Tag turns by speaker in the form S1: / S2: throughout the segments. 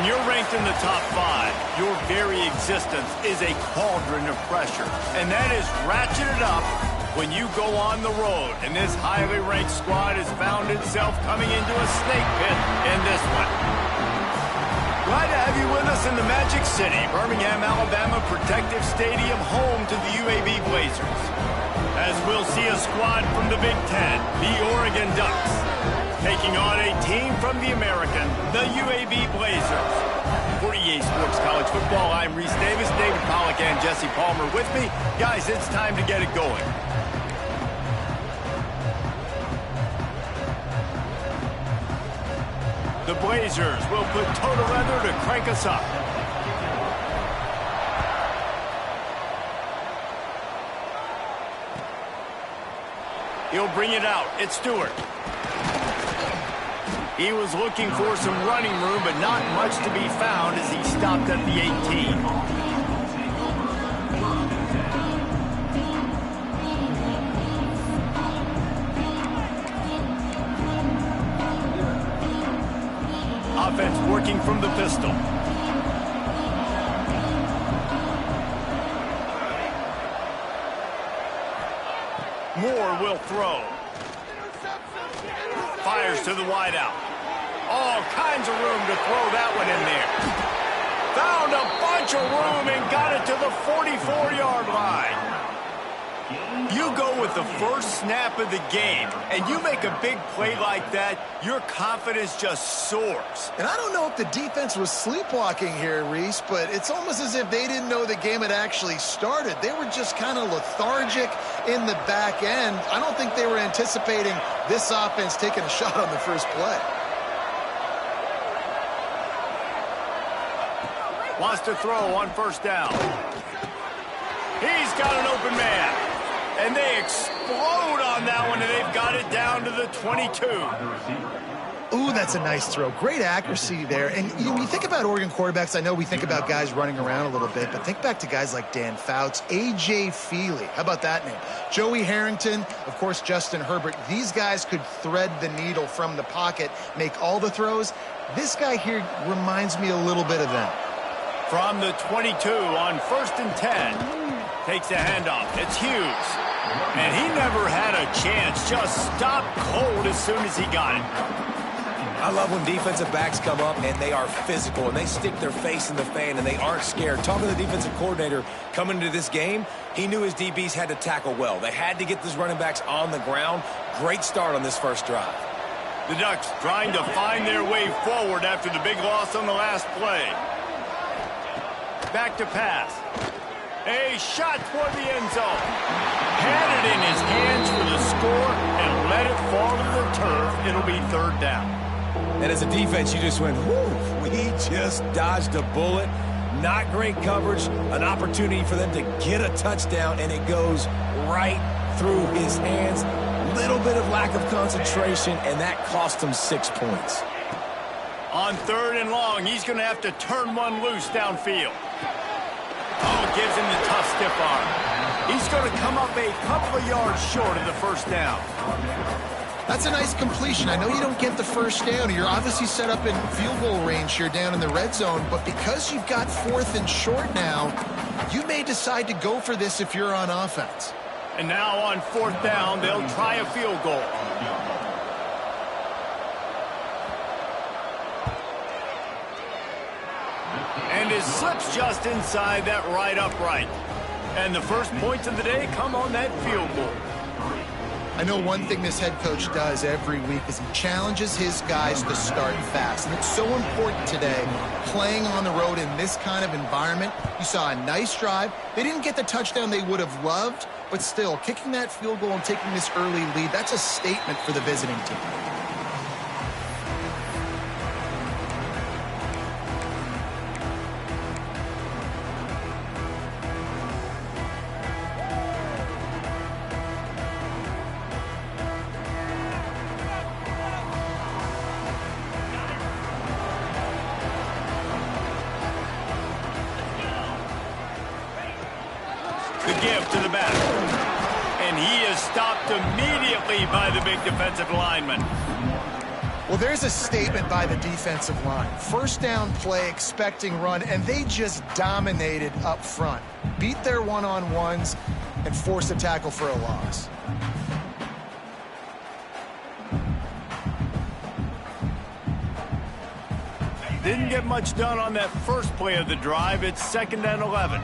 S1: you're ranked in the top 5, your very existence is a cauldron of pressure. And that is ratcheted up when you go on the road. And this highly ranked squad has found itself coming into a snake pit in this one. Glad to have you with us in the Magic City, Birmingham, Alabama Protective Stadium, home to the UAB Blazers. As we'll see a squad from the Big Ten, the Oregon Ducks, taking on a team from the American, the UAB Blazers. For EA Sports College Football, I'm Reese Davis, David Pollack, and Jesse Palmer with me. Guys, it's time to get it going. The Blazers will put total leather to crank us up. He'll bring it out. It's Stewart. He was looking for some running room, but not much to be found as he stopped at the 18. Offense working from the pistol. Moore will throw. Fires to the wideout. All kinds of room to throw that one in there. Found a bunch of room and got it to the 44-yard line. You go with the first snap of the game, and you make a big play like that, your confidence just soars.
S2: And I don't know if the defense was sleepwalking here, Reese, but it's almost as if they didn't know the game had actually started. They were just kind of lethargic in the back end. I don't think they were anticipating this offense taking a shot on the first play.
S1: Wants to throw on first down. He's got an open man. And they explode on that one, and they've got it down to the 22.
S2: Ooh, that's a nice throw. Great accuracy there. And you think about Oregon quarterbacks, I know we think about guys running around a little bit, but think back to guys like Dan Fouts, A.J. Feely. How about that name? Joey Harrington, of course, Justin Herbert. These guys could thread the needle from the pocket, make all the throws. This guy here reminds me a little bit of them.
S1: From the 22 on 1st and 10. Takes a handoff. It's Hughes. And he never had a chance. Just stopped cold as soon as he got it.
S3: I love when defensive backs come up and they are physical and they stick their face in the fan and they aren't scared. Talking to the defensive coordinator coming into this game, he knew his DBs had to tackle well. They had to get these running backs on the ground. Great start on this first drive.
S1: The Ducks trying to find their way forward after the big loss on the last play. Back to pass. A shot toward the end zone. Had it in his hands for the score and let it fall to the turf. It'll be 3rd down.
S3: And as a defense, you just went, whoo, we just dodged a bullet. Not great coverage. An opportunity for them to get a touchdown, and it goes right through his hands. Little bit of lack of concentration, and that cost him 6 points.
S1: On 3rd and long, he's going to have to turn one loose downfield. Oh, gives him the tough stiff arm. He's going to come up a couple of yards short of the first down.
S2: That's a nice completion. I know you don't get the first down. You're obviously set up in field goal range here down in the red zone, but because you've got 4th and short now, you may decide to go for this if you're on offense.
S1: And now on 4th down, they'll try a field goal. And it slips just inside that right upright. And the first points of the day come on that field goal.
S2: I know one thing this head coach does every week is he challenges his guys to start fast. And it's so important today, playing on the road in this kind of environment. You saw a nice drive. They didn't get the touchdown they would have loved, but still, kicking that field goal and taking this early lead, that's a statement for the visiting team.
S1: The give to the back. And he is stopped immediately by the big defensive lineman.
S2: Well, there's a statement by the defensive line. First down play, expecting run, and they just dominated up front. Beat their one-on-ones and forced a tackle for a loss.
S1: Didn't get much done on that first play of the drive. It's 2nd and 11.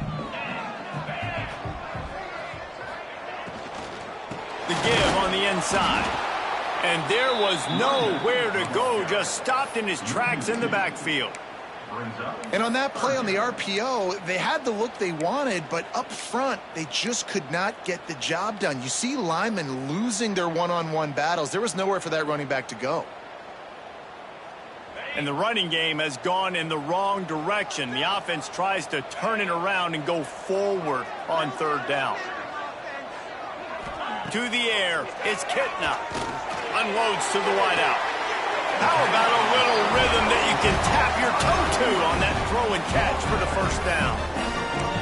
S1: The give on the inside. And there was nowhere to go. Just stopped in his tracks in the backfield.
S2: And on that play on the RPO, they had the look they wanted, but up front, they just could not get the job done. You see linemen losing their one-on-one battles. There was nowhere for that running back to go.
S1: And the running game has gone in the wrong direction. The offense tries to turn it around and go forward on 3rd down. To the air, it's Kitna. Unloads to the wideout. How about a little rhythm that you can tap your toe to on that throw and catch for the 1st down?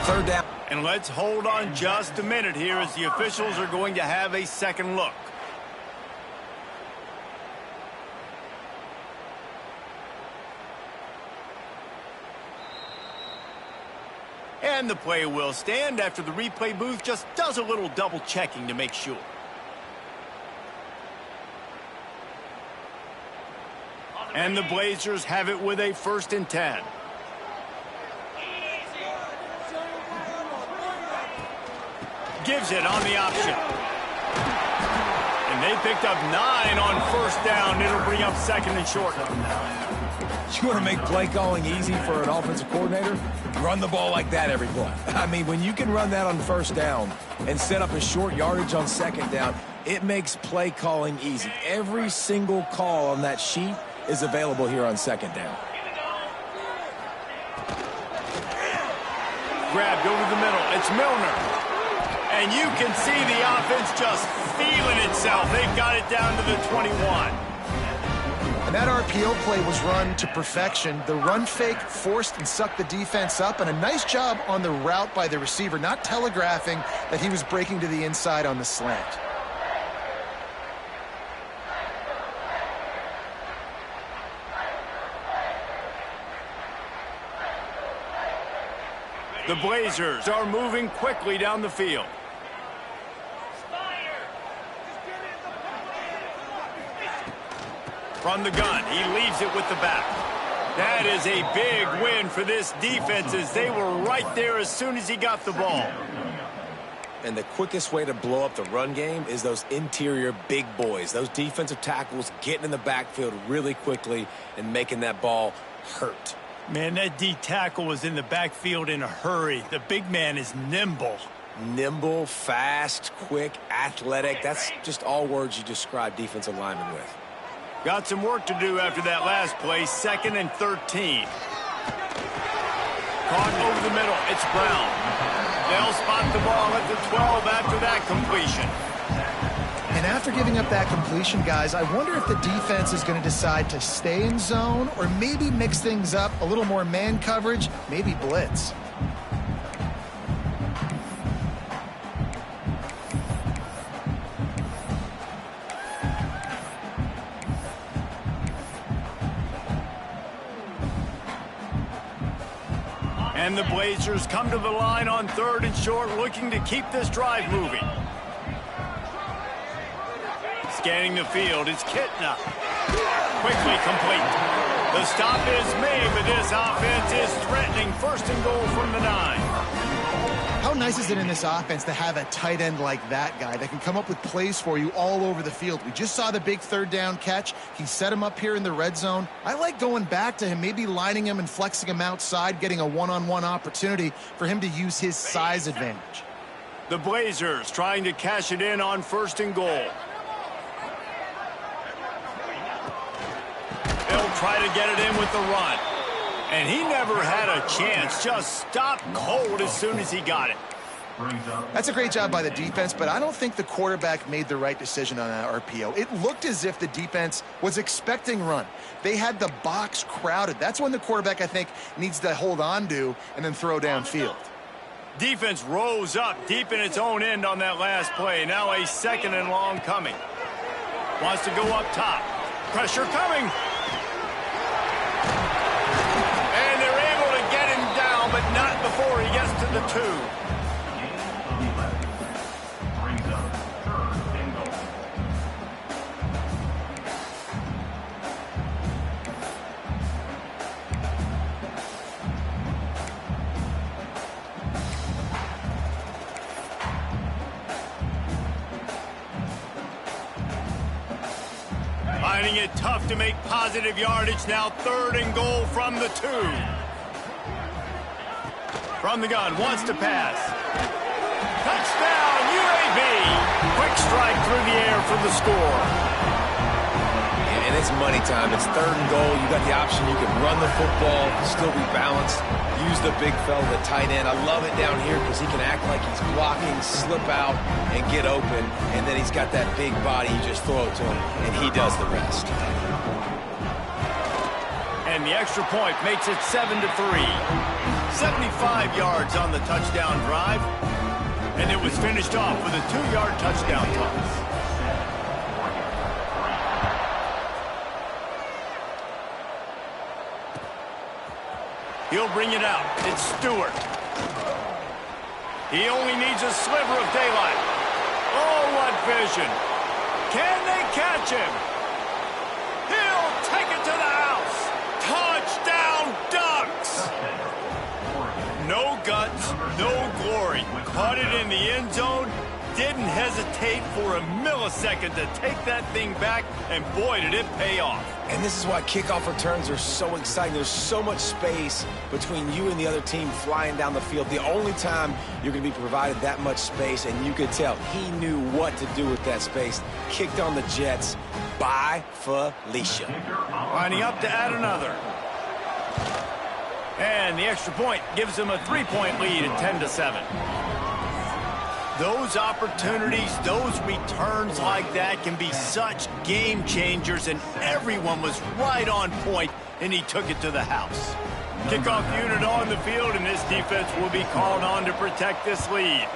S3: 3rd down.
S1: And let's hold on just a minute here as the officials are going to have a second look. And the play will stand after the replay booth just does a little double checking to make sure. And the Blazers have it with a 1st and 10. Gives it on the option. And they picked up 9 on 1st down. It'll bring up 2nd and short.
S3: You want to make play calling easy for an offensive coordinator? Run the ball like that every play. I mean, when you can run that on 1st down and set up a short yardage on 2nd down, it makes play calling easy. Every single call on that sheet is available here on 2nd down.
S1: Grabbed over the middle. It's Milner. And you can see the offense just feeling itself. They've got it down to the 21.
S2: And that RPO play was run to perfection. The run fake forced and sucked the defense up, and a nice job on the route by the receiver, not telegraphing that he was breaking to the inside on the slant.
S1: The Blazers are moving quickly down the field. From the gun, he leaves it with the back. That is a big win for this defense as they were right there as soon as he got the ball.
S3: And the quickest way to blow up the run game is those interior big boys, those defensive tackles getting in the backfield really quickly and making that ball hurt.
S1: Man, that D tackle was in the backfield in a hurry. The big man is nimble.
S3: Nimble, fast, quick, athletic. That's just all words you describe defensive linemen with.
S1: Got some work to do after that last play. 2nd and 13. Caught over the middle. It's Brown. They'll spot the ball at the 12 after that completion.
S2: And after giving up that completion, guys, I wonder if the defense is going to decide to stay in zone or maybe mix things up, a little more man coverage, maybe blitz.
S1: And the Blazers come to the line on 3rd and short, looking to keep this drive moving. Scanning the field, it's Kitna. Quickly complete. The stop is made, but this offense is threatening 1st and goal from the 9.
S2: How nice is it in this offense to have a tight end like that guy that can come up with plays for you all over the field? We just saw the big 3rd down catch. He set him up here in the red zone. I like going back to him, maybe lining him and flexing him outside, getting a one-on-one opportunity for him to use his size advantage.
S1: The Blazers trying to cash it in on 1st and goal. They'll try to get it in with the run. And he never had a chance, just stopped cold as soon as he got it.
S2: That's a great job by the defense, but I don't think the quarterback made the right decision on that RPO. It looked as if the defense was expecting run. They had the box crowded. That's when the quarterback, I think, needs to hold on to and then throw downfield.
S1: Defense rose up deep in its own end on that last play. Now a 2nd and long coming. Wants to go up top. Pressure coming. And they're able to get him down, but not before he gets to the 2. Finding it tough to make positive yardage. Now 3rd and goal from the 2. From the gun, wants to pass. Touchdown, UAB. Quick strike through the air for the score.
S3: Yeah, and it's money time. It's 3rd and goal. You got the option. You can run the football, still be balanced. Use the big fella, the tight end. I love it down here because he can act like he's blocking, slip out, and get open. And then he's got that big body. You just throw it to him, and he does the rest.
S1: And the extra point makes it 7-3. 75 yards on the touchdown drive. And it was finished off with a 2-yard touchdown toss. He'll bring it out. It's Stewart. He only needs a sliver of daylight. Oh, what vision. Can they catch him? He'll take it to the house. Touchdown, Ducks. No guts, no glory. Caught it in the end zone. Didn't hesitate for a millisecond to take that thing back, and boy, did it pay off.
S3: And this is why kickoff returns are so exciting. There's so much space between you and the other team flying down the field. The only time you're going to be provided that much space, and you could tell he knew what to do with that space. Kicked on the Jets. Bye, Felicia.
S1: Lining up to add another. And the extra point gives them a 3-point lead at 10-7. Those opportunities, those returns like that can be such game changers, and everyone was right on point, and he took it to the house. Kickoff unit on the field, and this defense will be called on to protect this lead.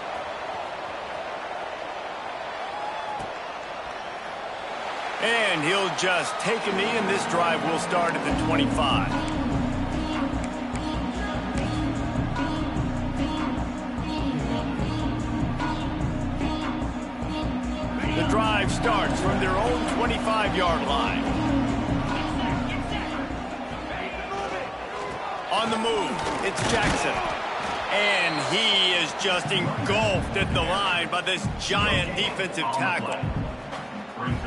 S1: And he'll just take a knee, and this drive will start at the 25. The drive starts from their own 25-yard line. On the move, it's Jackson. And he is just engulfed at the line by this giant defensive tackle.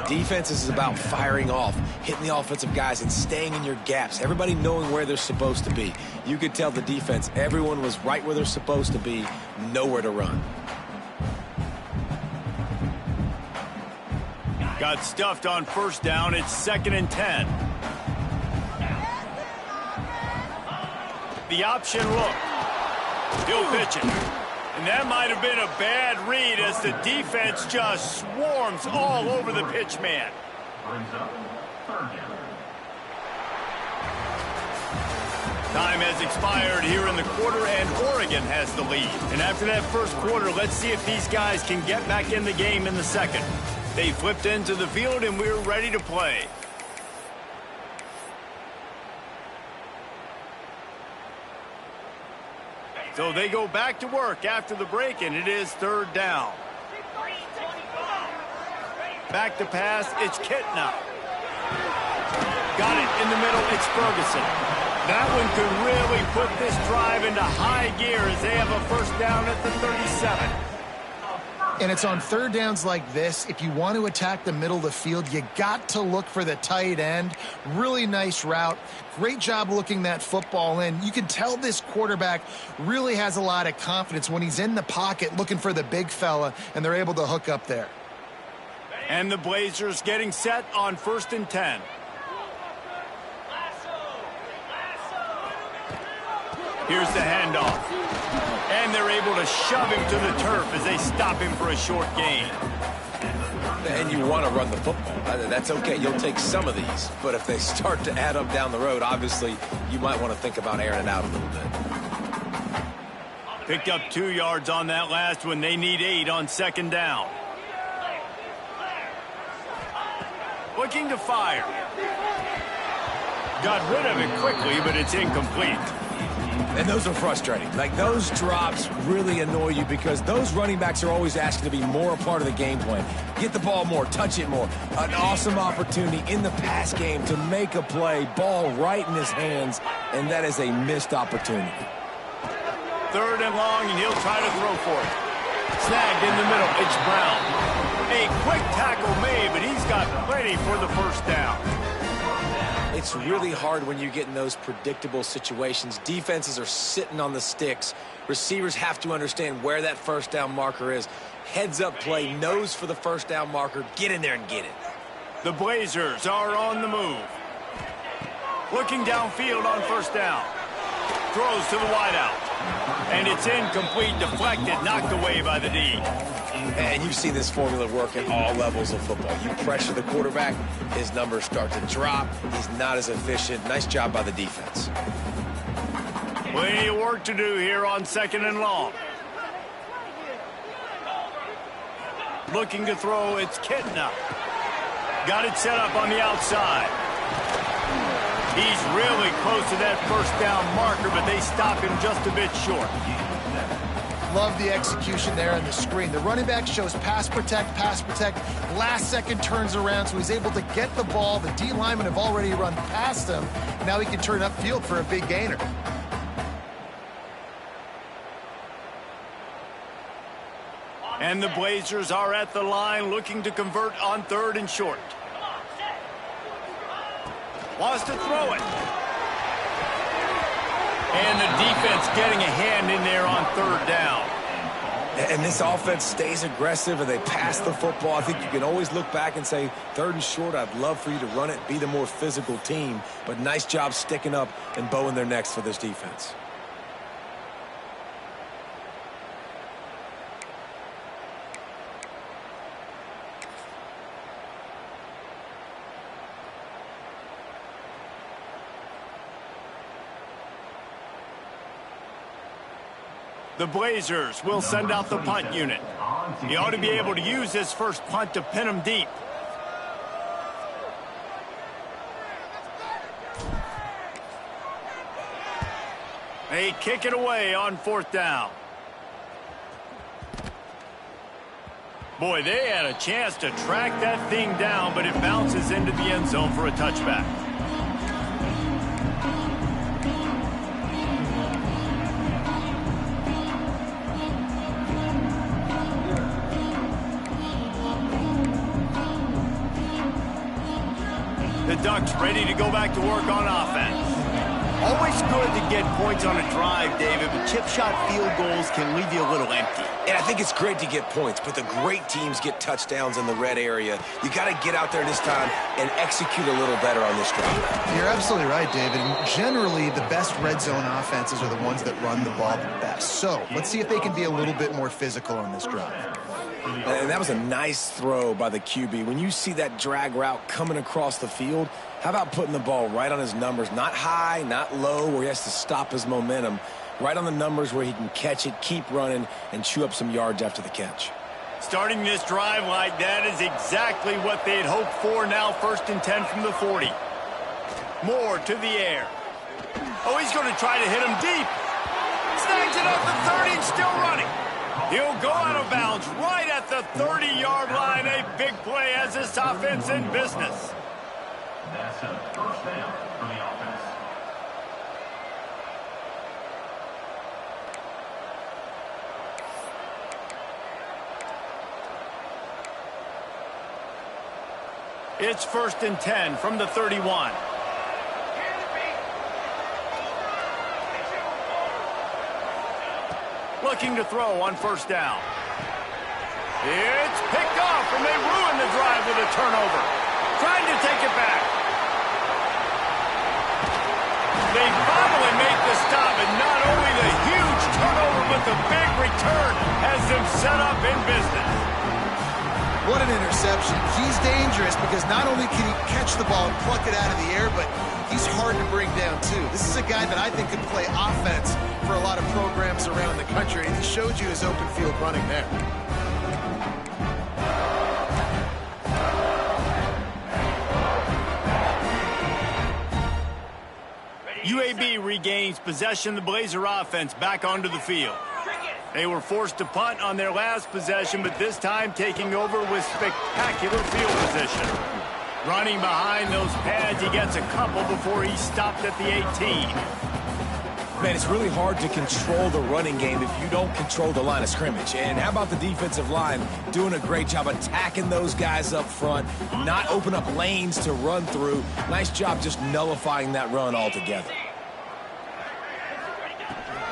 S3: Defense is about firing off, hitting the offensive guys, and staying in your gaps. Everybody knowing where they're supposed to be. You could tell the defense, everyone was right where they're supposed to be, nowhere to run.
S1: Got stuffed on 1st down. It's 2nd and 10. The option look. He'll pitch it. And that might have been a bad read as the defense just swarms all over the pitch man. Time has expired here in the quarter, and Oregon has the lead. And after that first quarter, let's see if these guys can get back in the game in the second. They flipped into the field, and we're ready to play. So they go back to work after the break, and it is 3rd down. Back to pass, it's Kitna. Got it in the middle, it's Ferguson. That one could really put this drive into high gear as they have a 1st down at the 37.
S2: And it's on 3rd downs like this, if you want to attack the middle of the field, you got to look for the tight end. Really nice route. Great job looking that football in. You can tell this quarterback really has a lot of confidence when he's in the pocket looking for the big fella, and they're able to hook up there.
S1: And the Blazers getting set on 1st and 10. Here's the handoff. And they're able to shove him to the turf as they stop him for a short gain.
S3: And you want to run the football. That's okay. You'll take some of these. But if they start to add up down the road, obviously, you might want to think about airing it out a little bit.
S1: Picked up 2 yards on that last one. They need 8 on 2nd down. Looking to fire. Got rid of it quickly, but it's incomplete.
S3: And those are frustrating. Like, those drops really annoy you because those running backs are always asking to be more a part of the game plan. Get the ball more, touch it more. An awesome opportunity in the pass game to make a play, ball right in his hands, and that is a missed opportunity.
S1: 3rd and long, and he'll try to throw for it. Snagged in the middle, it's Brown. A quick tackle made, but he's got plenty for the first down.
S3: It's really hard when you get in those predictable situations. Defenses are sitting on the sticks. Receivers have to understand where that first down marker is. Heads up play, nose for the first down marker. Get in there and get it.
S1: The Blazers are on the move. Looking downfield on first down. Throws to the wideout. And it's incomplete, deflected, knocked away by the D.
S3: And you've seen this formula work at all levels of football. You pressure the quarterback, his numbers start to drop. He's not as efficient. Nice job by the defense.
S1: Plenty of work to do here on 2nd and long. Looking to throw, it's Kitna. Got it set up on the outside. He's really close to that first down marker, but they stop him just a bit short.
S2: Love the execution there on the screen. The running back shows pass protect, last second turns around, so he's able to get the ball. The D linemen have already run past him. Now he can turn upfield for a big gainer.
S1: And the Blazers are at the line looking to convert on 3rd and short. Wants to throw it. And the defense getting a hand in there on 3rd down.
S3: And this offense stays aggressive and they pass the football. I think you can always look back and say, 3rd and short, I'd love for you to run it, be the more physical team. But nice job sticking up and bowing their necks for this defense.
S1: The Blazers will send out the punt unit. He ought to be able to use this first punt to pin him deep. They kick it away on 4th down. Boy, they had a chance to track that thing down, but it bounces into the end zone for a touchback. The Ducks ready to go back to work on offense. Always good to get points on a drive, David, but chip shot field goals can leave you a little empty.
S3: And I think it's great to get points, but the great teams get touchdowns in the red area. You got to get out there this time and execute a little better on this drive.
S2: You're absolutely right, David. And generally, the best red zone offenses are the ones that run the ball the best. So let's see if they can be a little bit more physical on this drive.
S3: And that was a nice throw by the QB. When you see that drag route coming across the field, how about putting the ball right on his numbers? Not high, not low, where he has to stop his momentum. Right on the numbers where he can catch it, keep running, and chew up some yards after the catch.
S1: Starting this drive like that is exactly what they'd hoped for. Now 1st and 10 from the 40. Moore to the air. Oh, he's going to try to hit him deep. Snags it up the 30 and still running. He'll go out of bounds right at the 30-yard line. A big play as this offense in business.
S4: That's a first down for the offense.
S1: It's 1st and 10 from the 31. Looking to throw on 1st down. It's picked off, and they ruin the drive with a turnover. Trying to take it back. They finally make the stop, and not only the huge turnover, but the big return has them set up in business.
S2: What an interception. He's dangerous because not only can he catch the ball and pluck it out of the air, but he's hard to bring down, too. This is a guy that I think could play offense for a lot of programs around the country, and he showed you his open field running there.
S1: UAB regains possession of the Blazer offense back onto the field. They were forced to punt on their last possession, but this time taking over with spectacular field position. Running behind those pads, he gets a couple before he stopped at the 18.
S3: Man, it's really hard to control the running game if you don't control the line of scrimmage. And how about the defensive line doing a great job attacking those guys up front, not open up lanes to run through. Nice job just nullifying that run altogether.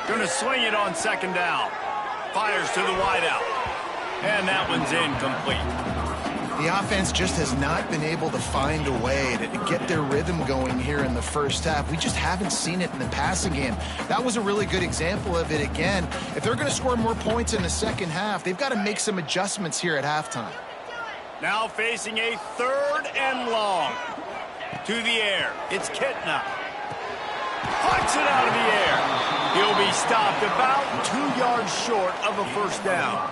S1: Going to swing it on second down. Fires to the wideout. And that one's incomplete.
S2: The offense just has not been able to find a way to get their rhythm going here in the first half. We just haven't seen it in the passing game. That was a really good example of it again. If they're going to score more points in the second half, they've got to make some adjustments here at halftime.
S1: Now facing a 3rd and long. To the air. It's Kitna. Puts it out of the air. He'll be stopped about 2 yards short of a first down.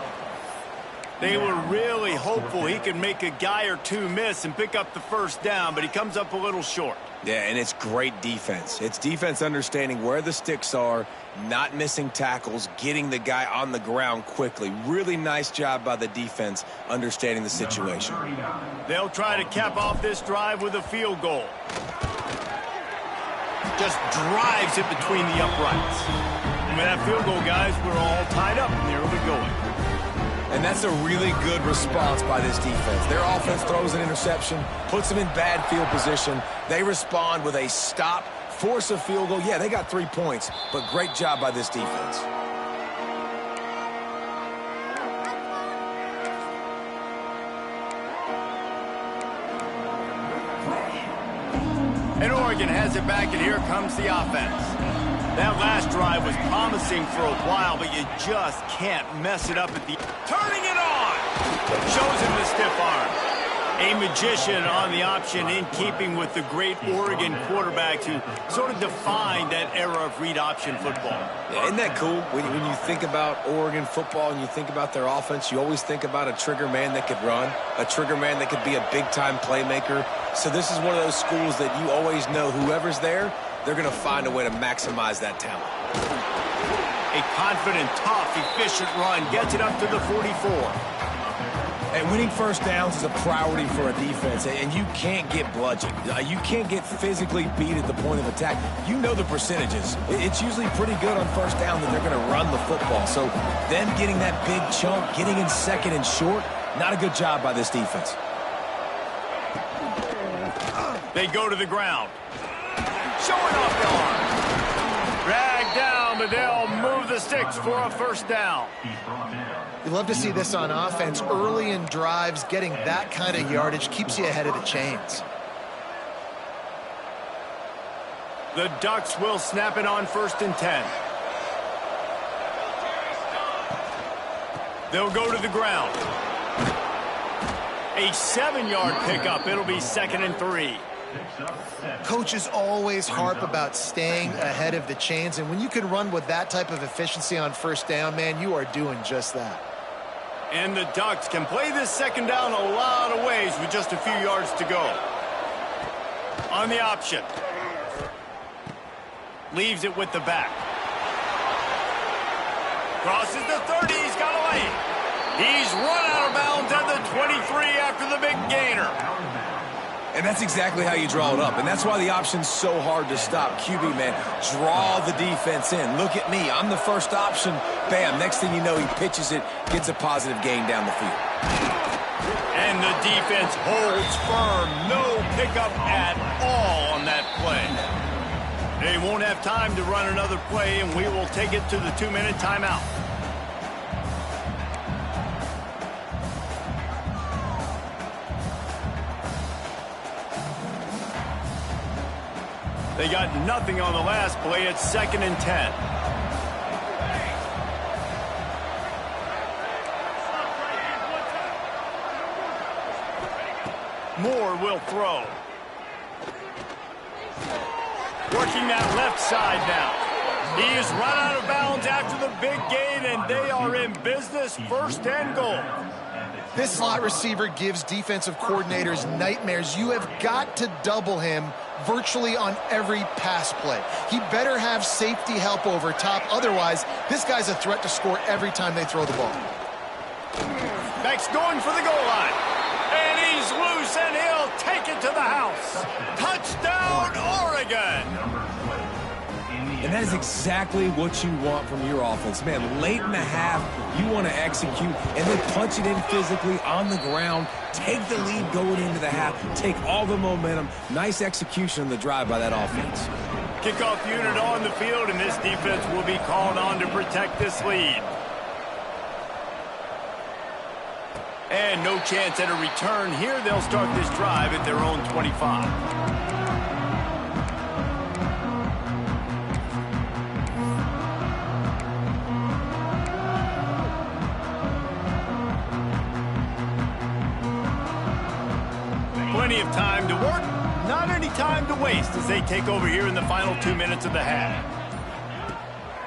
S1: They were really hopeful he could make a guy or two miss and pick up the first down, but he comes up a little short.
S3: Yeah, and it's great defense. It's defense understanding where the sticks are, not missing tackles, getting the guy on the ground quickly. Really nice job by the defense understanding the situation.
S1: They'll try to cap off this drive with a field goal. Just drives it between the uprights. And with that field goal, guys, we're all tied up in the early going.
S3: And that's a really good response by this defense. Their offense throws an interception, puts them in bad field position. They respond with a stop, force a field goal. Yeah, they got 3 points, but great job by this defense.
S1: And Oregon has it back, and here comes the offense. That last drive was promising for a while, but you just can't mess it up at the... Turning it on! Shows him the stiff arm. A magician on the option in keeping with the great Oregon quarterbacks who sort of defined that era of read option football.
S3: Yeah, isn't that cool? When you think about Oregon football and you think about their offense, you always think about a trigger man that could run, a trigger man that could be a big-time playmaker. So this is one of those schools that you always know whoever's there, they're going to find a way to maximize that talent.
S1: A confident, tough, efficient run gets it up to the 44.
S3: And winning first downs is a priority for a defense, and you can't get bludgeoned. You can't get physically beat at the point of attack. You know the percentages. It's usually pretty good on first down that they're going to run the football. So them getting that big chunk, getting in second and short, not a good job by this defense.
S1: They go to the ground. Showing off the arm. Dragged down, but they'll move the sticks for a first down.
S2: You love to see this on offense. Early in drives, getting that kind of yardage keeps you ahead of the chains.
S1: The Ducks will snap it on 1st and 10. They'll go to the ground. A 7-yard pickup. It'll be 2nd and 3.
S2: Coaches always harp about staying ahead of the chains, and when you can run with that type of efficiency on first down, man, you are doing just that.
S1: And the Ducks can play this second down a lot of ways with just a few yards to go. On the option. Leaves it with the back. Crosses the 30. He's got a lane. He's run out of bounds at the 23 after the big gainer.
S3: And that's exactly how you draw it up. And that's why the option's so hard to stop. QB, man, draw the defense in. Look at me. I'm the first option. Bam. Next thing you know, he pitches it, gets a positive gain down the field.
S1: And the defense holds firm. No pickup at all on that play. They won't have time to run another play, and we will take it to the 2-minute timeout. They got nothing on the last play. It's 2nd and 10. Moore will throw. Working that left side now. He is run out of bounds after the big gain, and they are in business. 1st and goal.
S2: This slot receiver gives defensive coordinators nightmares. You have got to double him virtually on every pass play. He better have safety help over top. Otherwise, this guy's a threat to score every time they throw the ball.
S1: Beck's going for the goal line. And he's loose, and he'll take it to the house. Touchdown, Oregon!
S3: And that is exactly what you want from your offense. Man, late in the half, you want to execute and then punch it in physically on the ground. Take the lead going into the half. Take all the momentum. Nice execution on the drive by that offense.
S1: Kickoff unit on the field, and this defense will be called on to protect this lead. And no chance at a return here. They'll start this drive at their own 25. Plenty of time to work, not any time to waste as they take over here in the final 2 minutes of the half.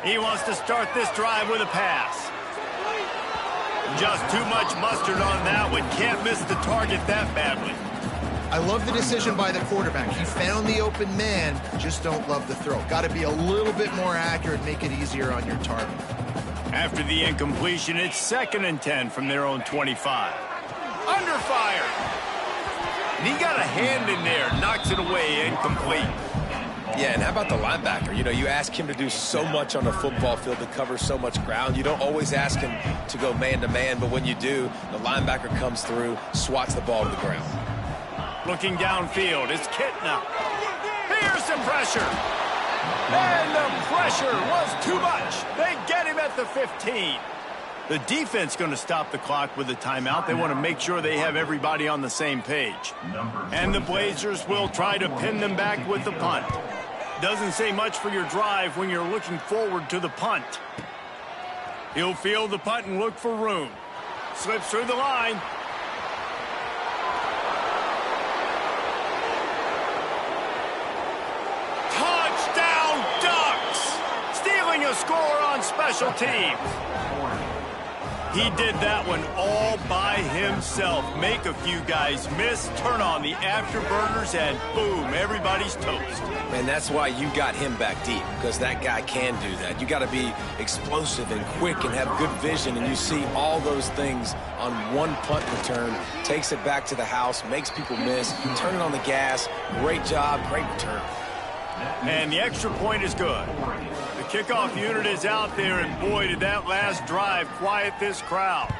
S1: He wants to start this drive with a pass. Just too much mustard on that one. Can't miss the target that badly.
S2: I love the decision by the quarterback. He found the open man, just don't love the throw. Got to be a little bit more accurate, make it easier on your target. After the incompletion, it's 2nd and 10 from their own 25. Under fire. And he got a hand in there, knocks it away, incomplete.
S3: Yeah, and how about the linebacker? You know, you ask him to do so much on the football field, to cover so much ground. You don't always ask him to go man-to-man, but when you do, the linebacker comes through, swats the ball to the ground.
S1: Looking downfield, it's Kitna. Here's some pressure. And the pressure was too much. They get him at the 15. The defense going to stop the clock with a timeout. They want to make sure they have everybody on the same page. And the Blazers will try to pin them back with the punt. Doesn't say much for your drive when you're looking forward to the punt. He'll field the punt and look for room. Slips through the line. Touchdown Ducks! Stealing a score on special teams. He did that one all by himself. Make a few guys miss, turn on the afterburners, and boom, everybody's toast.
S3: And that's why you got him back deep, because that guy can do that. You got to be explosive and quick and have good vision, and you see all those things on one punt return. Takes it back to the house, makes people miss, turning on the gas. Great job, great return.
S1: And the extra point is good. The kickoff unit is out there, and boy, did that last drive quiet this crowd.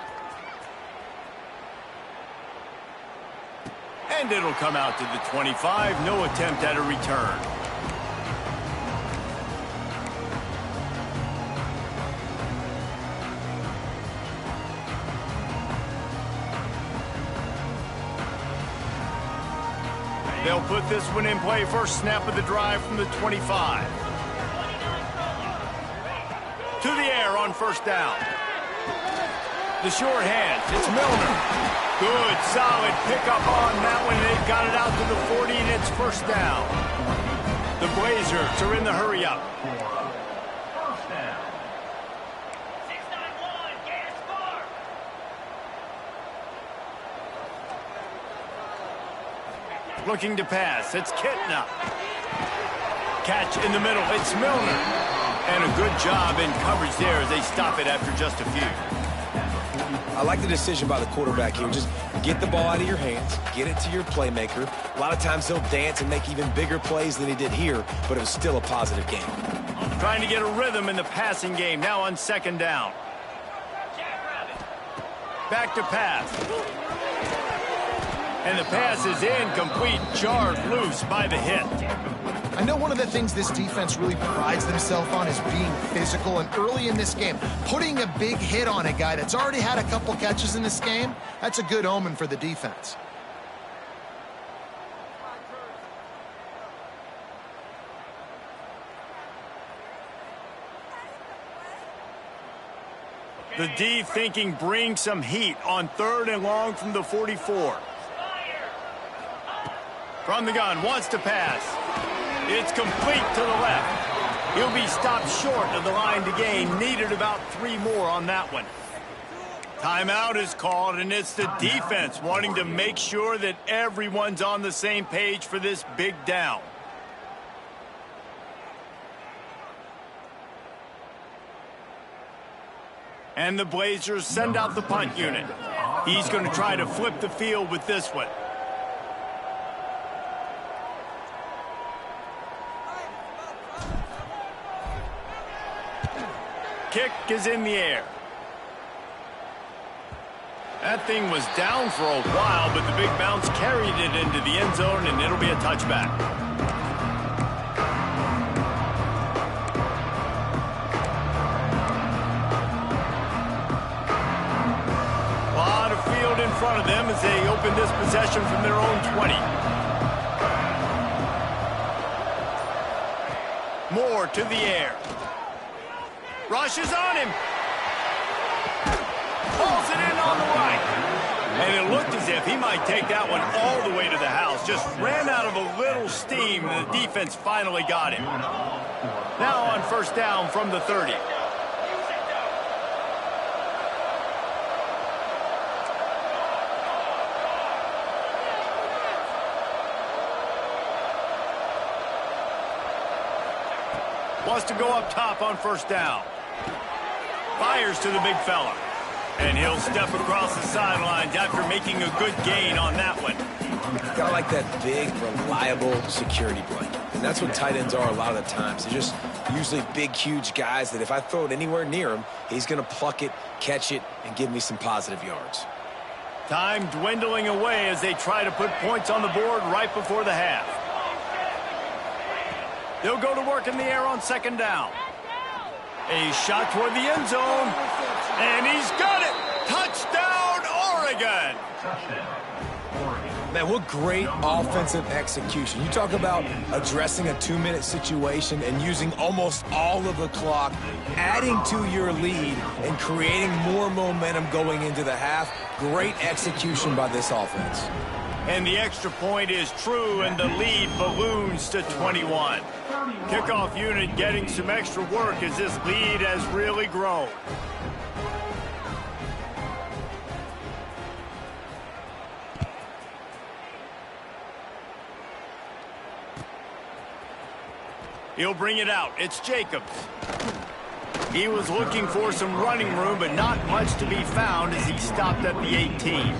S1: And it'll come out to the 25. No attempt at a return. They'll put this one in play. First snap of the drive from the 25. To the air on first down. The short hands. It's Milner. Good, solid pickup on that one. They've got it out to the 40, and it's first down. The Blazers are in the hurry-up. Looking to pass. It's Kitna. Catch in the middle. It's Milner. And a good job in coverage there as they stop it after just a few.
S3: I like the decision by the quarterback here. Just get the ball out of your hands, get it to your playmaker. A lot of times he'll dance and make even bigger plays than he did here, but it was still a positive game.
S1: Trying to get a rhythm in the passing game now on second down. Back to pass. And the pass is incomplete, jarred loose by the hit.
S2: I know one of the things this defense really prides themselves on is being physical, and early in this game, putting a big hit on a guy that's already had a couple catches in this game, that's a good omen for the defense.
S1: The D thinking bring some heat on 3rd and long from the 44. From the gun, wants to pass. It's complete to the left. He'll be stopped short of the line to gain. Needed about 3 more on that one. Timeout is called, and it's the defense wanting to make sure that everyone's on the same page for this big down. And the Blazers send out the punt unit. He's going to try to flip the field with this one. Kick is in the air. That thing was down for a while, but the big bounce carried it into the end zone, and it'll be a touchback. A lot of field in front of them as they open this possession from their own 20. Moore to the air. Rushes on him. Pulls it in on the right. And it looked as if he might take that one all the way to the house. Just ran out of a little steam, and the defense finally got him. Now on first down from the 30. Wants to go up top on first down. Fires to the big fella. And he'll step across the sidelines after making a good gain on that one.
S3: Kind of like that big, reliable security blanket. And that's what tight ends are a lot of the times. They're just usually big, huge guys that if I throw it anywhere near him, he's going to pluck it, catch it, and give me some positive yards.
S1: Time dwindling away as they try to put points on the board right before the half. They'll go to work in the air on second down. A shot toward the end zone. And he's got it. Touchdown, Oregon.
S3: Man, what great offensive execution. You talk about addressing a 2-minute situation and using almost all of the clock, adding to your lead and creating more momentum going into the half. Great execution by this offense.
S1: And the extra point is true, and the lead balloons to 21. Kickoff unit getting some extra work as this lead has really grown. He'll bring it out. It's Jacobs. He was looking for some running room, but not much to be found as he stopped at the 18.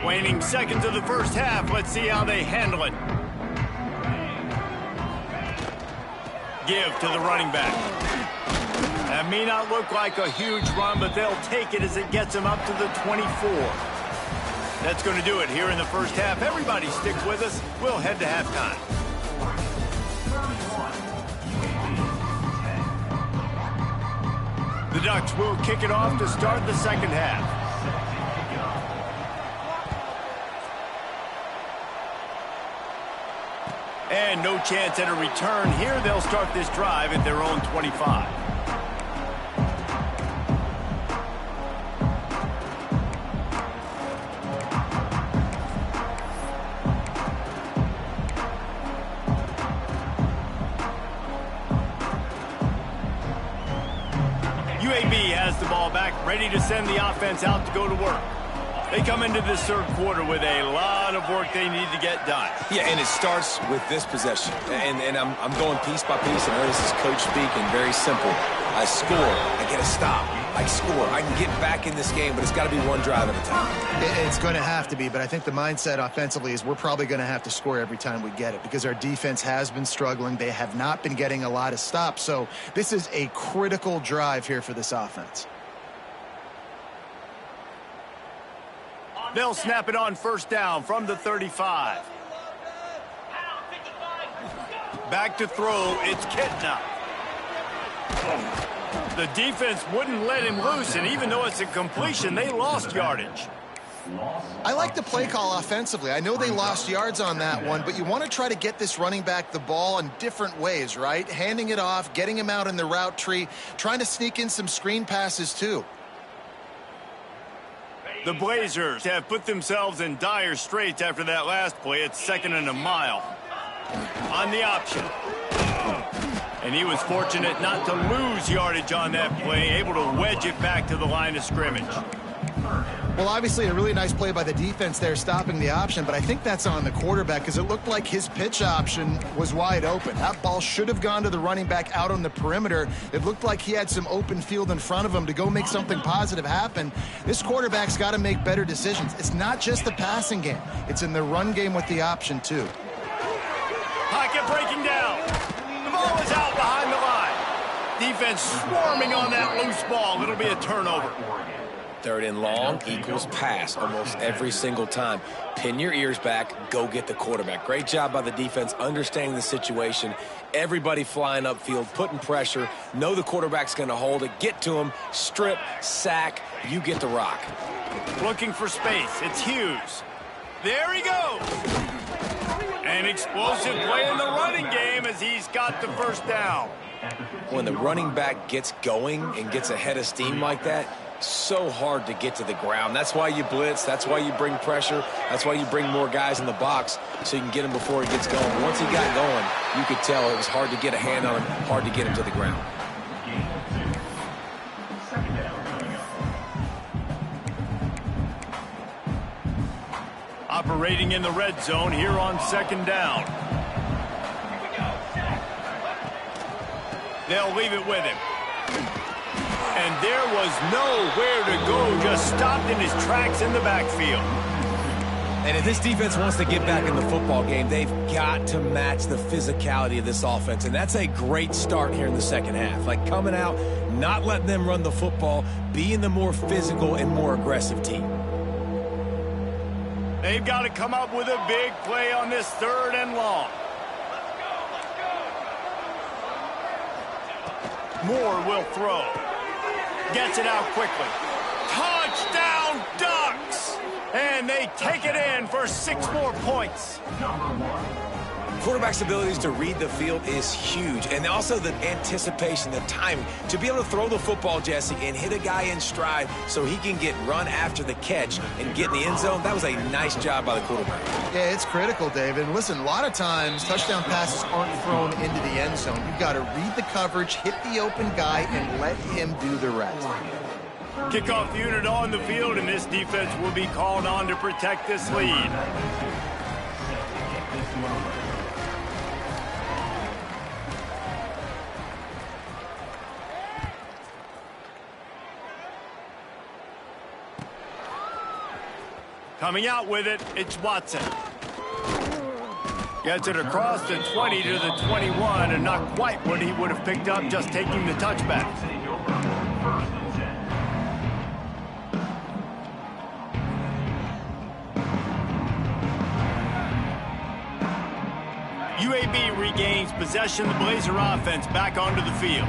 S1: Waning seconds of the first half. Let's see how they handle it. Give to the running back. That may not look like a huge run, but they'll take it as it gets them up to the 24. That's going to do it here in the first half. Everybody stick with us. We'll head to halftime. The Ducks will kick it off to start the second half. And no chance at a return here. They'll start this drive at their own 25. UAB has the ball back, ready to send the offense out to go to work. They come into this third quarter with a lot of work they need to get done.
S3: Yeah, and it starts with this possession. And I'm going piece by piece, and this is coach speaking, very simple. I score, I get a stop. I score, I can get back in this game, but it's got to be one drive at a time.
S2: It's going to have to be, but I think the mindset offensively is we're probably going to have to score every time we get it because our defense has been struggling. They have not been getting a lot of stops, so this is a critical drive here for this offense.
S1: They'll snap it on first down from the 35. Back to throw, it's Kitna. The defense wouldn't let him loose, and even though it's a completion, they lost yardage.
S2: I like the play call offensively. I know they lost yards on that one, but you want to try to get this running back the ball in different ways, right? Handing it off, getting him out in the route tree, trying to sneak in some screen passes too.
S1: The Blazers have put themselves in dire straits after that last play. It's 2nd and a mile. On the option. And he was fortunate not to lose yardage on that play, able to wedge it back to the line of scrimmage.
S2: Well, obviously a really nice play by the defense there, stopping the option, but I think that's on the quarterback because it looked like his pitch option was wide open. That ball should have gone to the running back out on the perimeter. It looked like he had some open field in front of him to go make something positive happen. This quarterback's got to make better decisions. It's not just the passing game. It's in the run game with the option, too.
S1: Pocket breaking down. The ball is out behind the line. Defense swarming on that loose ball. It'll be a turnover.
S3: 3rd and long equals pass almost every single time. Pin your ears back, go get the quarterback. Great job by the defense understanding the situation. Everybody flying upfield, putting pressure. Know the quarterback's going to hold it. Get to him, strip, sack. You get the rock.
S1: Looking for space. It's Hughes. There he goes. An explosive play in the running game as he's got the first down.
S3: When the running back gets going and gets ahead of steam like that, so hard to get to the ground. That's why you blitz. That's why you bring pressure. That's why you bring more guys in the box so you can get him before he gets going. But once he got going, you could tell it was hard to get a hand on him, hard to get him to the ground.
S1: Operating in the red zone here on 2nd down. They'll leave it with him. And there was nowhere to go, just stopped in his tracks in the backfield.
S3: And if this defense wants to get back in the football game, they've got to match the physicality of this offense. And that's a great start here in the 2nd half. Like coming out, not letting them run the football, being the more physical and more aggressive team.
S1: They've got to come up with a big play on this 3rd and long. Moore will throw. Gets it out quickly. Touchdown Ducks! And they take it in for 6 more points.
S3: Quarterback's abilities to read the field is huge. And also the anticipation, the timing. To be able to throw the football, Jesse, and hit a guy in stride so he can get run after the catch and get in the end zone, that was a nice job by the quarterback.
S2: Yeah, it's critical, David. And listen, a lot of times touchdown passes aren't thrown into the end zone. You've got to read the coverage, hit the open guy, and let him do the rest.
S1: Kickoff unit on the field, and this defense will be called on to protect this lead. Coming out with it, it's Watson. Gets it across the 20 to the 21, and not quite what he would have picked up just taking the touchback. UAB regains possession of the Blazer offense back onto the field.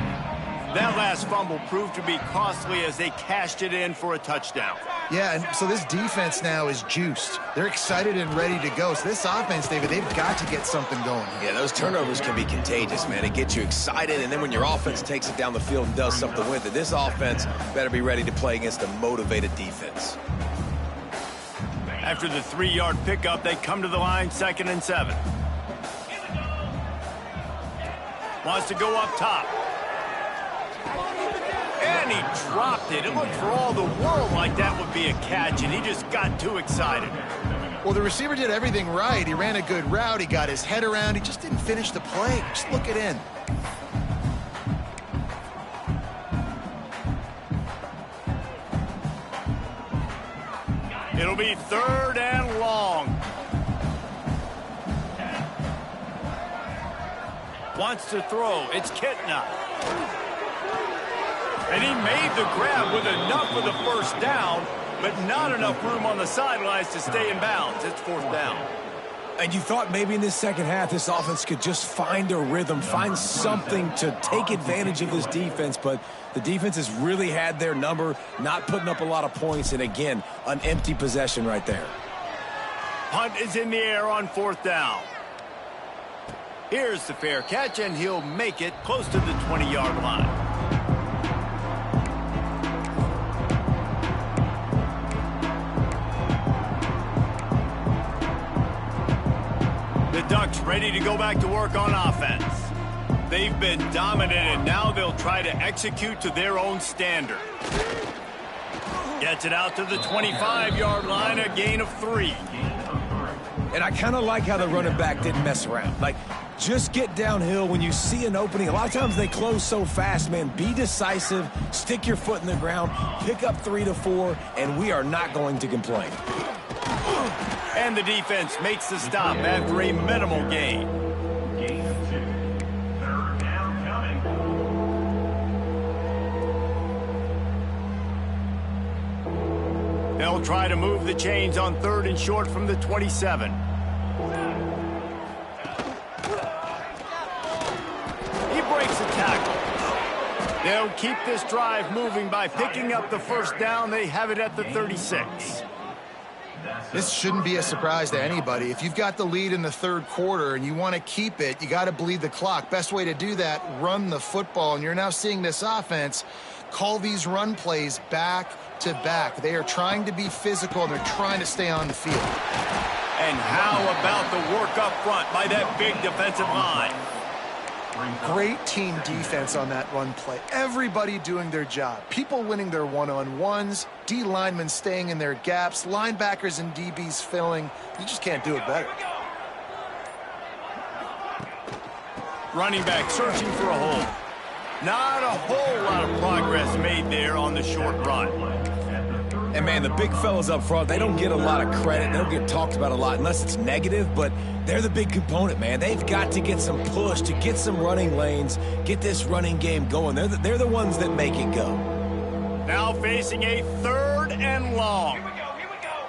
S1: That last fumble proved to be costly as they cashed it in for a touchdown.
S2: Yeah, and so this defense now is juiced. They're excited and ready to go. So this offense, David, they've got to get something going here.
S3: Yeah, those turnovers can be contagious, man. It gets you excited, and then when your offense takes it down the field and does something with it, this offense better be ready to play against a motivated defense.
S1: After the 3-yard pickup, they come to the line, 2nd and 7. Wants to go up top. And he dropped it. It looked for all the world like that would be a catch, and he just got too excited.
S2: Well, the receiver did everything right. He ran a good route. He got his head around. He just didn't finish the play. Just look it in.
S1: It'll be 3rd and long. Wants to throw. It's Kitna. And he made the grab with enough for the first down, but not enough room on the sidelines to stay in bounds. It's 4th down.
S3: And you thought maybe in this 2nd half this offense could just find a rhythm, find something to take advantage of this defense, but the defense has really had their number, not putting up a lot of points, and again, an empty possession right there.
S1: Punt is in the air on 4th down. Here's the fair catch, and he'll make it close to the 20-yard line. Bucs ready to go back to work on offense. They've been dominant, and now they'll try to execute to their own standard. Gets it out to the 25-yard line, a gain of 3.
S3: And I kind of like how the running back didn't mess around. Like, just get downhill when you see an opening. A lot of times they close so fast, man. Be decisive, stick your foot in the ground, pick up 3 to 4, and we are not going to complain.
S1: And the defense makes the stop after a minimal gain.
S4: Gain of 2. Third down coming.
S1: They'll try to move the chains on 3rd and short from the 27. He breaks a tackle. They'll keep this drive moving by picking up the first down. They have it at the 36.
S2: This shouldn't be a surprise to anybody. If you've got the lead in the 3rd quarter and you want to keep it, you got to bleed the clock. Best way to do that, run the football. And you're now seeing this offense call these run plays back to back. They are trying to be physical, and they're trying to stay on the field.
S1: And how about the work up front by that big defensive line?
S2: Great team defense on that run play. Everybody doing their job. People winning their one-on-ones, D linemen staying in their gaps, linebackers and DBs filling. You just can't do it better.
S1: Running back searching for a hole. Not a whole lot of progress made there on the short run.
S3: And, man, the big fellas up front, they don't get a lot of credit. They don't get talked about a lot unless it's negative, but they're the big component, man. They've got to get some push, to get some running lanes, get this running game going. They're the ones that make it go.
S1: Now facing a 3rd and long.
S4: Here we go.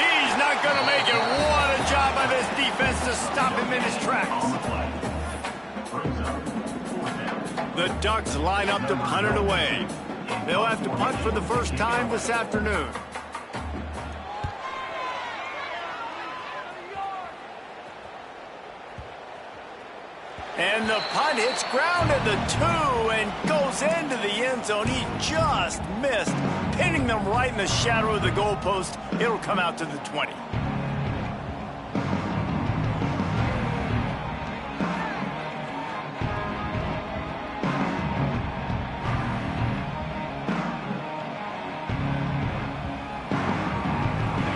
S1: He's not going to make it. What a job by this defense to stop him in his tracks. The Ducks line up to punt it away. They'll have to punt for the first time this afternoon. And the punt hits ground at the 2 and goes into the end zone. He just missed, pinning them right in the shadow of the goalpost. It'll come out to the 20.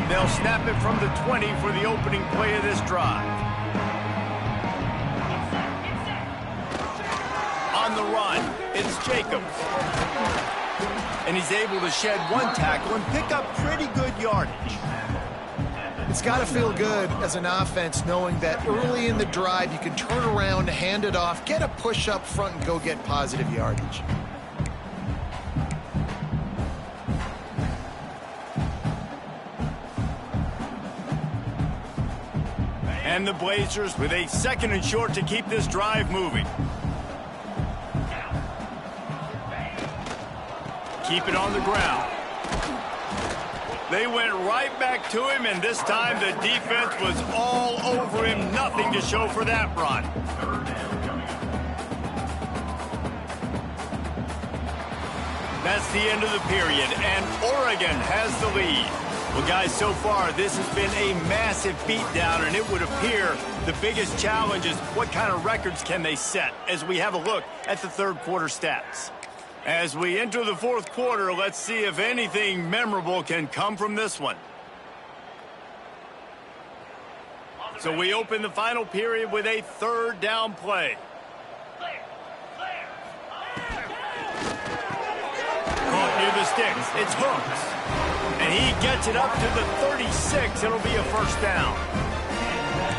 S1: They'll snap it from the 20 for the opening play of this drive. On the run, it's Jacobs. And he's able to shed 1 tackle and pick up pretty good yardage.
S2: It's got to feel good as an offense knowing that early in the drive you can turn around, hand it off, get a push up front, and go get positive yardage.
S1: And the Blazers with a 2nd and short to keep this drive moving. Keep it on the ground. They went right back to him, and this time the defense was all over him. Nothing to show for that run. That's the end of the period, and Oregon has the lead. Well, guys, so far, this has been a massive beatdown, and it would appear the biggest challenge is what kind of records can they set as we have a look at the 3rd quarter stats. As we enter the 4th quarter, let's see if anything memorable can come from this one. So we open the final period with a 3rd down play. Caught near the sticks. It's Hooks. And he gets it up to the 36. It'll be a first down.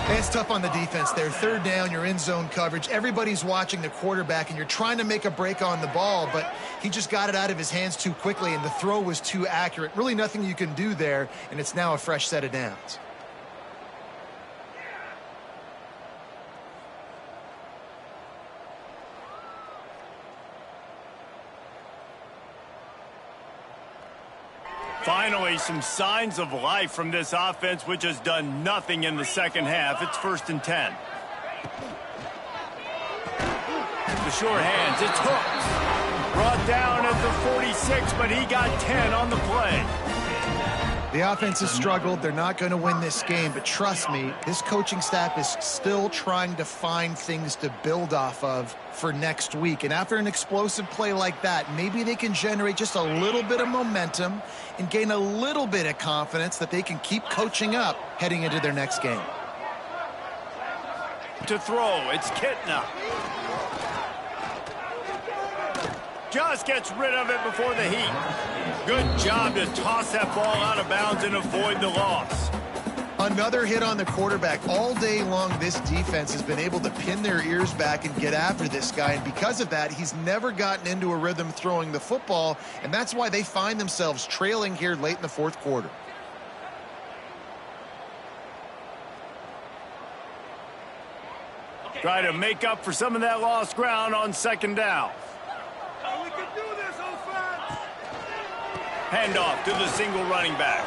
S2: It's tough on the defense there. 3rd down, you're in zone coverage. Everybody's watching the quarterback, and you're trying to make a break on the ball, but he just got it out of his hands too quickly, and the throw was too accurate. Really nothing you can do there, and it's now a fresh set of downs.
S1: Finally, some signs of life from this offense, which has done nothing in the 2nd half. It's 1st and 10. The short hands, it's Hooks. Brought down at the 46, but he got 10 on the play.
S2: The offense has struggled. They're not going to win this game, but trust me, this coaching staff is still trying to find things to build off of for next week. And after an explosive play like that, maybe they can generate just a little bit of momentum and gain a little bit of confidence that they can keep coaching up heading into their next game.
S1: To throw, it's Kitna. Just gets rid of it before the heat. Good job to toss that ball out of bounds and avoid the loss.
S2: Another hit on the quarterback. All day long, this defense has been able to pin their ears back and get after this guy, and because of that, he's never gotten into a rhythm throwing the football, and that's why they find themselves trailing here late in the fourth quarter.
S1: Try to make up for some of that lost ground on second down.
S5: We can do this, offense!
S1: Handoff to the single running back.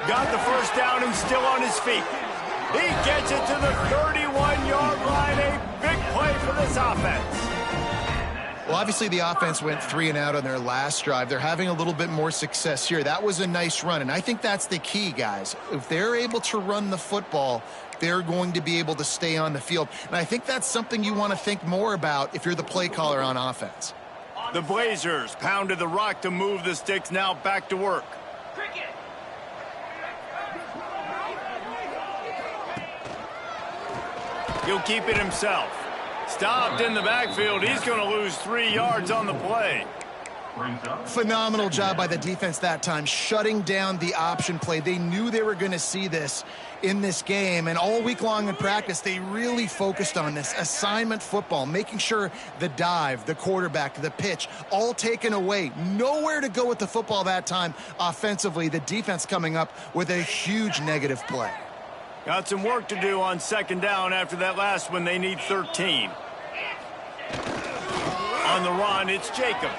S1: Got the first down and still on his feet. He gets it to the 31-yard line. A big play for this offense.
S2: Well, obviously the offense went 3 and out on their last drive. They're having a little bit more success here. That was a nice run, and I think that's the key, guys. If they're able to run the football, they're going to be able to stay on the field. And I think that's something you want to think more about if you're the play caller on offense.
S1: The Blazers pounded the rock to move the sticks, now back to work. He'll keep it himself. Stopped in the backfield. He's going to lose 3 yards on the play.
S2: Phenomenal job by the defense that time, shutting down the option play. They knew they were going to see this in this game, and all week long in practice, they really focused on this assignment football, making sure the dive, the quarterback, the pitch, all taken away. Nowhere to go with the football that time offensively. The defense coming up with a huge negative play.
S1: Got some work to do on second down after that last one. They need 13. On the run, it's Jacobs.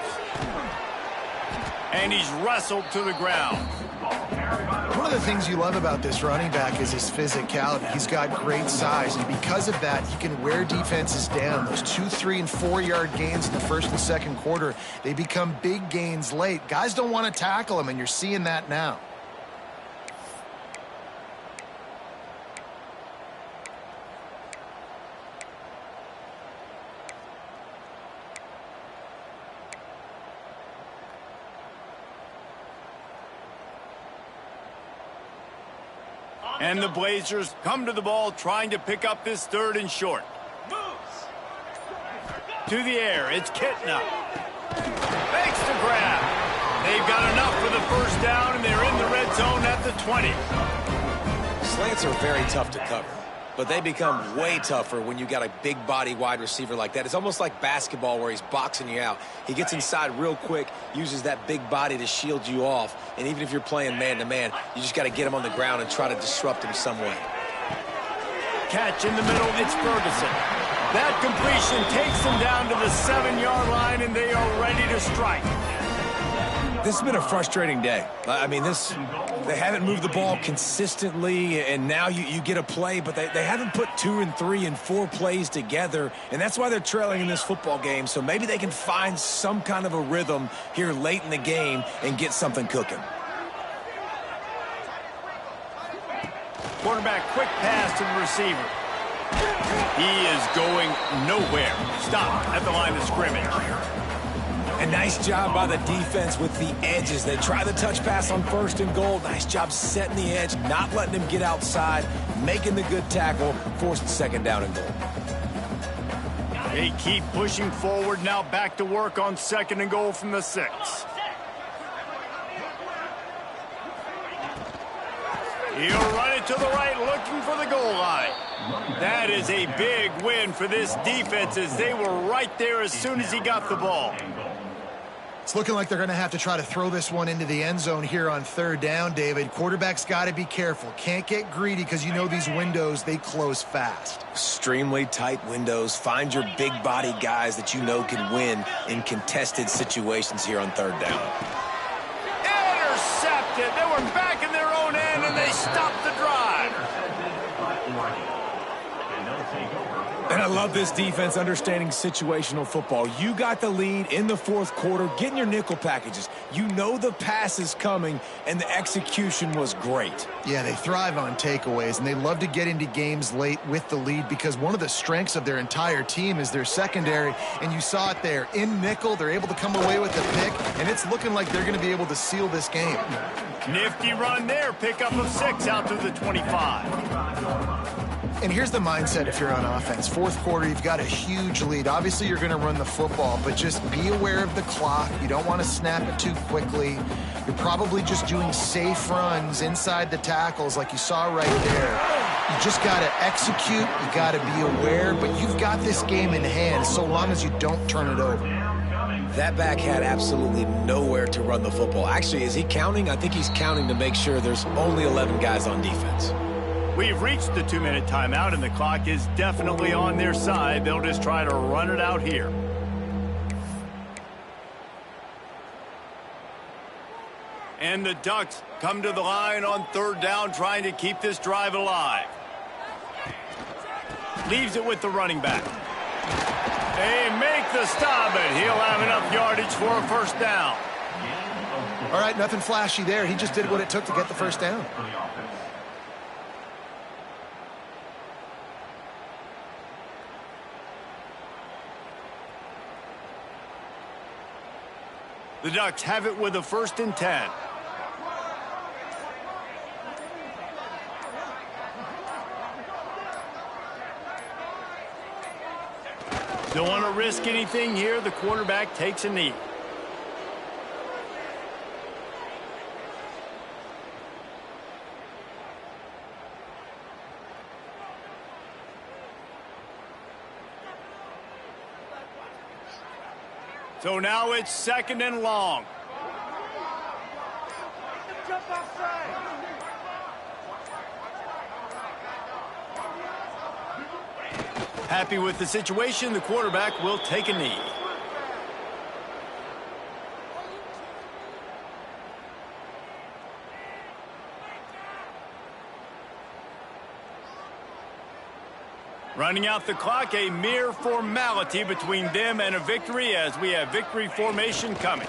S1: And he's wrestled to the ground.
S2: One of the things you love about this running back is his physicality. He's got great size, and because of that, he can wear defenses down. Those 2, 3, and 4-yard gains in the first and second quarter, they become big gains late. Guys don't want to tackle him, and you're seeing that now.
S1: And the Blazers come to the ball trying to pick up this 3rd and short. To the air, it's Kitna. Fakes the grab. They've got enough for the first down, and they're in the red zone at the 20.
S3: Slants are very tough to cover, but they become way tougher when you got a big body wide receiver like that. It's almost like basketball where he's boxing you out. He gets inside real quick, uses that big body to shield you off, and even if you're playing man-to-man, you just got to get him on the ground and try to disrupt him some way.
S1: Catch in the middle, it's Ferguson. That completion takes them down to the 7-yard line, and they are ready to strike.
S3: This has been a frustrating day. I mean, they haven't moved the ball consistently, and now you get a play, but they haven't put 2 and 3 and 4 plays together, and that's why they're trailing in this football game. So maybe they can find some kind of a rhythm here late in the game and get something cooking.
S1: Quarterback, quick pass to the receiver. He is going nowhere. Stop at the line of scrimmage.
S3: A nice job by the defense with the edges. They try the touch pass on 1st and goal. Nice job setting the edge, not letting him get outside, making the good tackle, forced 2nd down and goal.
S1: They keep pushing forward, now back to work on 2nd and goal from the 6. He'll run it to the right, looking for the goal line. That is a big win for this defense, as they were right there as soon as he got the ball.
S2: It's looking like they're going to have to try to throw this one into the end zone here on 3rd down, David. Quarterback's got to be careful. Can't get greedy because you know these windows, they close fast.
S3: Extremely tight windows. Find your big body guys that you know can win in contested situations here on 3rd down.
S1: Intercepted. They were back in their own end, and they stopped the drive.
S3: And I love this defense understanding situational football. You got the lead in the fourth quarter, getting your nickel packages. You know the pass is coming, and the execution was great.
S2: Yeah, they thrive on takeaways, and they love to get into games late with the lead because one of the strengths of their entire team is their secondary, and you saw it there. In nickel, they're able to come away with the pick, and it's looking like they're going to be able to seal this game.
S1: Nifty run there. Pickup of 6 out to the 25.
S2: And here's the mindset if you're on offense. Fourth quarter, you've got a huge lead. Obviously, you're going to run the football, but just be aware of the clock. You don't want to snap it too quickly. You're probably just doing safe runs inside the tackles like you saw right there. You just got to execute. You got to be aware, but you've got this game in hand so long as you don't turn it over.
S3: That back had absolutely nowhere to run the football. Actually, is he counting? I think he's counting to make sure there's only 11 guys on defense.
S1: We've reached the 2-minute timeout, and the clock is definitely on their side. They'll just try to run it out here. And the Ducks come to the line on 3rd down, trying to keep this drive alive. Leaves it with the running back. They make the stop, and he'll have enough yardage for a 1st down.
S2: All right, nothing flashy there. He just did what it took to get the 1st down.
S1: The Ducks have it with a 1st and 10. Don't want to risk anything here. The quarterback takes a knee. So now it's 2nd and long.
S5: Jump outside.
S1: Happy with the situation, the quarterback will take a knee. Running out the clock, a mere formality between them and a victory as we have victory formation coming.